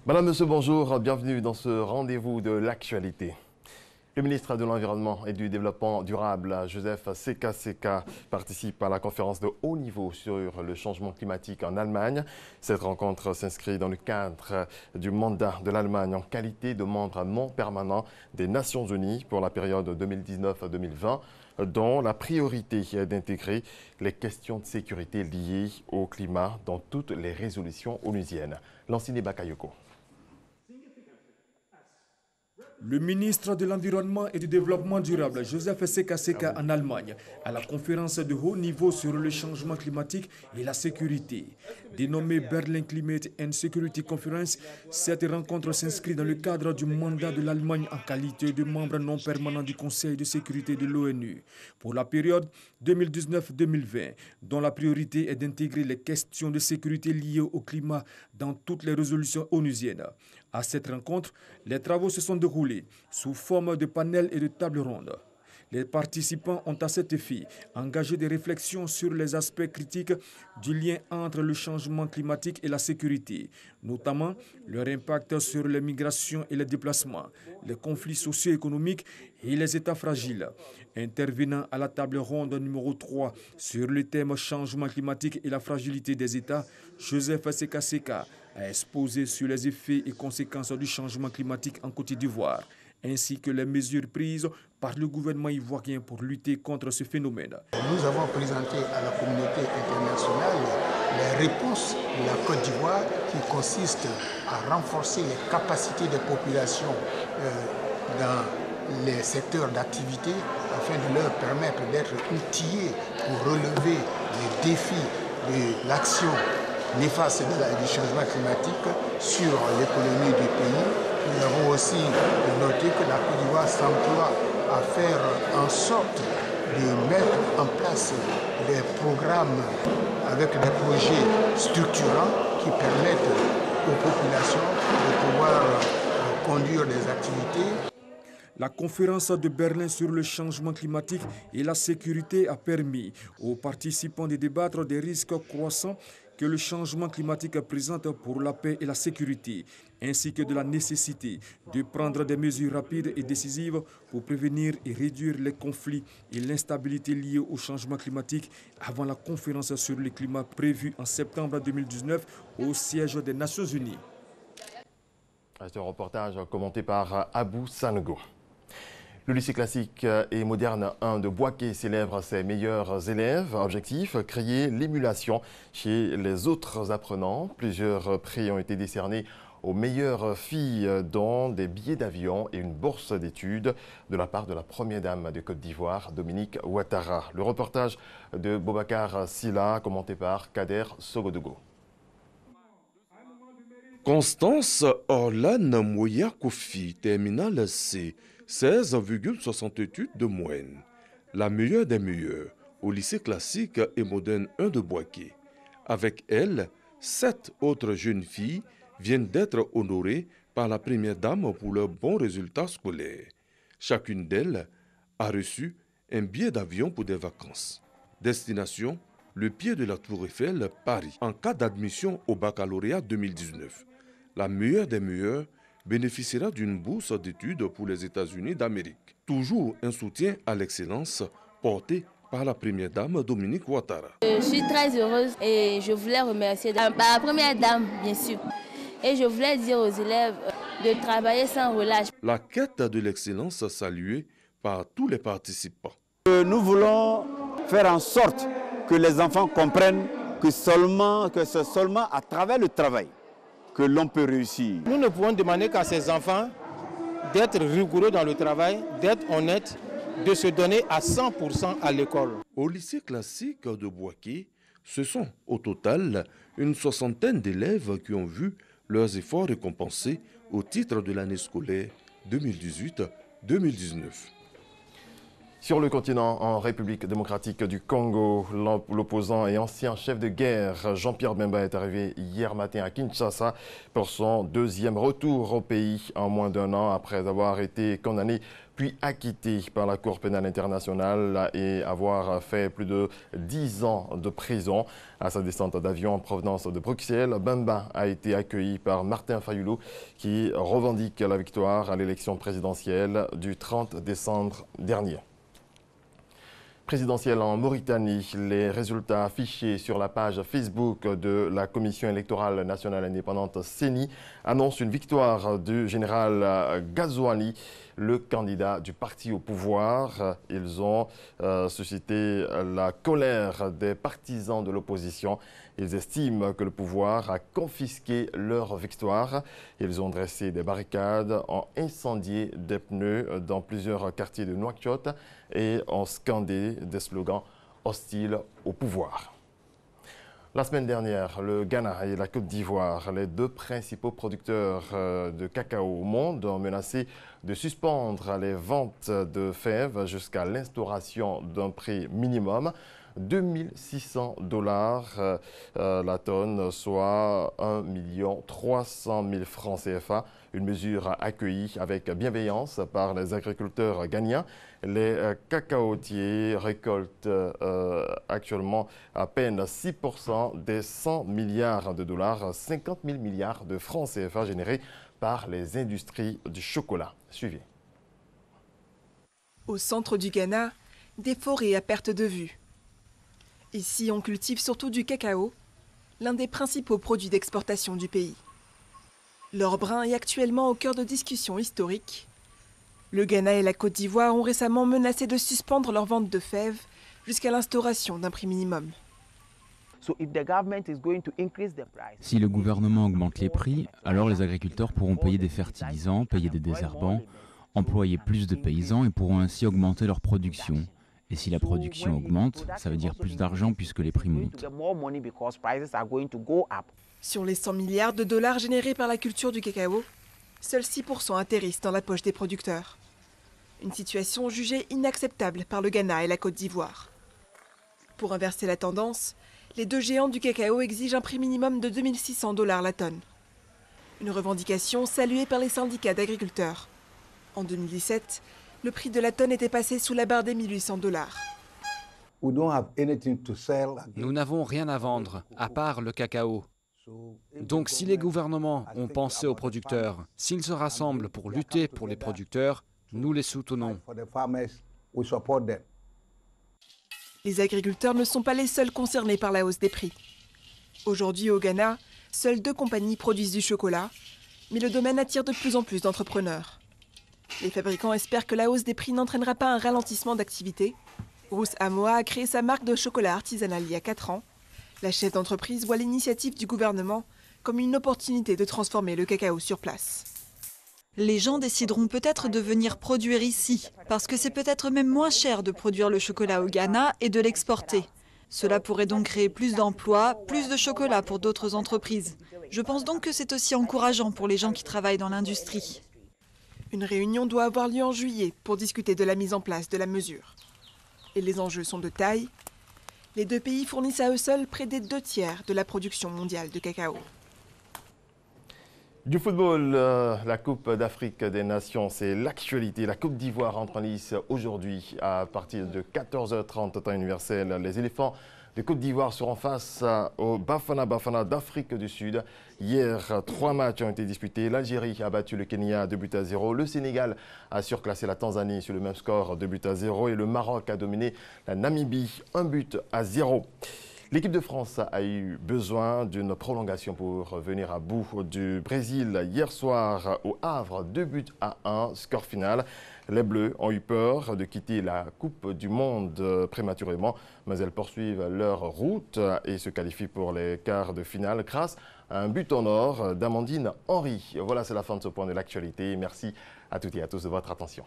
Madame, Monsieur, bonjour, bienvenue dans ce rendez-vous de l'actualité. Le ministre de l'Environnement et du Développement durable, Joseph Seka, participe à la conférence de haut niveau sur le changement climatique en Allemagne. Cette rencontre s'inscrit dans le cadre du mandat de l'Allemagne en qualité de membre non permanent des Nations Unies pour la période 2019-2020, dont la priorité est d'intégrer les questions de sécurité liées au climat dans toutes les résolutions onusiennes. Lansine Bakayoko. Le ministre de l'Environnement et du Développement durable, Joseph Seka en Allemagne, à la conférence de haut niveau sur le changement climatique et la sécurité. Dénommée Berlin Climate and Security Conference, cette rencontre s'inscrit dans le cadre du mandat de l'Allemagne en qualité de membre non permanent du Conseil de sécurité de l'ONU pour la période 2019-2020, dont la priorité est d'intégrer les questions de sécurité liées au climat dans toutes les résolutions onusiennes. À cette rencontre, les travaux se sont déroulés sous forme de panels et de tables rondes. Les participants ont à cet effet engagé des réflexions sur les aspects critiques du lien entre le changement climatique et la sécurité, notamment leur impact sur les migrations et les déplacements, les conflits socio-économiques et les États fragiles. Intervenant à la table ronde numéro 3 sur le thème changement climatique et la fragilité des États, Joseph Seka a exposé sur les effets et conséquences du changement climatique en Côte d'Ivoire, ainsi que les mesures prises par le gouvernement ivoirien pour lutter contre ce phénomène. Nous avons présenté à la communauté internationale les réponses de la Côte d'Ivoire qui consistent à renforcer les capacités des populations dans les secteurs d'activité afin de leur permettre d'être outillés pour relever les défis de l'action néfaste du changement climatique sur l'économie du pays. Nous avons aussi noté que la Côte d'Ivoire s'emploie à faire en sorte de mettre en place des programmes avec des projets structurants qui permettent aux populations de pouvoir conduire des activités. La conférence de Berlin sur le changement climatique et la sécurité a permis aux participants de débattre des risques croissants que le changement climatique présente pour la paix et la sécurité, ainsi que de la nécessité de prendre des mesures rapides et décisives pour prévenir et réduire les conflits et l'instabilité liée au changement climatique avant la conférence sur le climat prévue en septembre 2019 au siège des Nations Unies. C'est un reportage commenté par Abou Sanogo. Le lycée classique et moderne 1 de Boaké célèbre ses meilleurs élèves. Objectif, créer l'émulation chez les autres apprenants. Plusieurs prix ont été décernés aux meilleures filles, dont des billets d'avion et une bourse d'études de la part de la première dame de Côte d'Ivoire, Dominique Ouattara. Le reportage de Boubacar Silla, commenté par Kader Sogodogo. Constance Orlane Mouya Koufi, terminale C, 16,68 de moyenne. La meilleure des meilleures au lycée classique et moderne 1 de Boaké. Avec elle, 7 autres jeunes filles viennent d'être honorées par la première dame pour leurs bons résultats scolaires. Chacune d'elles a reçu un billet d'avion pour des vacances. Destination, le pied de la Tour Eiffel, Paris, en cas d'admission au baccalauréat 2019. La meilleure des meilleures bénéficiera d'une bourse d'études pour les États-Unis d'Amérique. Toujours un soutien à l'excellence porté par la première dame Dominique Ouattara. Je suis très heureuse et je voulais remercier la première dame, bien sûr. Et je voulais dire aux élèves de travailler sans relâche. La quête de l'excellence saluée par tous les participants. Nous voulons faire en sorte que les enfants comprennent que c'est seulement à travers le travail que l'on peut réussir. Nous ne pouvons demander qu'à ces enfants d'être rigoureux dans le travail, d'être honnêtes, de se donner à 100% à l'école. Au lycée classique de Boaké, ce sont au total une soixantaine d'élèves qui ont vu leurs efforts récompensés au titre de l'année scolaire 2018-2019. Sur le continent, en République démocratique du Congo, l'opposant et ancien chef de guerre Jean-Pierre Bemba est arrivé hier matin à Kinshasa pour son deuxième retour au pays en moins d'un an après avoir été condamné puis acquitté par la Cour pénale internationale et avoir fait plus de 10 ans de prison. À sa descente d'avion en provenance de Bruxelles, Bemba a été accueilli par Martin Fayulu qui revendique la victoire à l'élection présidentielle du 30 décembre dernier. Présidentielle en Mauritanie, les résultats affichés sur la page Facebook de la Commission électorale nationale indépendante CENI annoncent une victoire du général Ghazouani, le candidat du parti au pouvoir. Ils ont suscité la colère des partisans de l'opposition. Ils estiment que le pouvoir a confisqué leur victoire. Ils ont dressé des barricades, ont incendié des pneus dans plusieurs quartiers de Nouakchott et ont scandé des slogans hostiles au pouvoir. La semaine dernière, le Ghana et la Côte d'Ivoire, les deux principaux producteurs de cacao au monde, ont menacé de suspendre les ventes de fèves jusqu'à l'instauration d'un prix minimum. 2600 $ la tonne, soit 1 300 000 francs CFA. Une mesure accueillie avec bienveillance par les agriculteurs ghanéens. Les cacaotiers récoltent actuellement à peine 6% des 100 milliards de dollars, 50 000 milliards de francs CFA générés par les industries du chocolat. Suivez. Au centre du Ghana, des forêts à perte de vue. Ici, on cultive surtout du cacao, l'un des principaux produits d'exportation du pays. L'or brun est actuellement au cœur de discussions historiques. Le Ghana et la Côte d'Ivoire ont récemment menacé de suspendre leur vente de fèves jusqu'à l'instauration d'un prix minimum. Si le gouvernement augmente les prix, alors les agriculteurs pourront payer des fertilisants, payer des désherbants, employer plus de paysans et pourront ainsi augmenter leur production. Et si la production augmente, ça veut dire plus d'argent puisque les prix montent. Sur les 100 milliards de dollars générés par la culture du cacao, seuls 6% atterrissent dans la poche des producteurs. Une situation jugée inacceptable par le Ghana et la Côte d'Ivoire. Pour inverser la tendance, les deux géants du cacao exigent un prix minimum de 2600 $ la tonne. Une revendication saluée par les syndicats d'agriculteurs. En 2017, le prix de la tonne était passé sous la barre des 1800 $. Nous n'avons rien à vendre, à part le cacao. Donc si les gouvernements ont pensé aux producteurs, s'ils se rassemblent pour lutter pour les producteurs, nous les soutenons. Les agriculteurs ne sont pas les seuls concernés par la hausse des prix. Aujourd'hui au Ghana, seules 2 compagnies produisent du chocolat, mais le domaine attire de plus en plus d'entrepreneurs. Les fabricants espèrent que la hausse des prix n'entraînera pas un ralentissement d'activité. Ruth Amoa a créé sa marque de chocolat artisanal il y a 4 ans. La chef d'entreprise voit l'initiative du gouvernement comme une opportunité de transformer le cacao sur place. Les gens décideront peut-être de venir produire ici, parce que c'est peut-être même moins cher de produire le chocolat au Ghana et de l'exporter. Cela pourrait donc créer plus d'emplois, plus de chocolat pour d'autres entreprises. Je pense donc que c'est aussi encourageant pour les gens qui travaillent dans l'industrie. Une réunion doit avoir lieu en juillet pour discuter de la mise en place de la mesure. Et les enjeux sont de taille. Les deux pays fournissent à eux seuls près des 2/3 de la production mondiale de cacao. Du football, la Coupe d'Afrique des Nations, c'est l'actualité. La Côte d'Ivoire entre en lice aujourd'hui à partir de 14h30 temps universel. Les éléphants de Côte d'Ivoire seront face au Bafana Bafana d'Afrique du Sud. Hier, 3 matchs ont été disputés. L'Algérie a battu le Kenya 2-0. Le Sénégal a surclassé la Tanzanie sur le même score 2-0. Et le Maroc a dominé la Namibie 1-0. L'équipe de France a eu besoin d'une prolongation pour venir à bout du Brésil hier soir au Havre, 2-1, score final. Les Bleus ont eu peur de quitter la Coupe du Monde prématurément, mais elles poursuivent leur route et se qualifient pour les quarts de finale grâce à un but en or d'Amandine Henry. Voilà, c'est la fin de ce point de l'actualité. Merci à toutes et à tous de votre attention.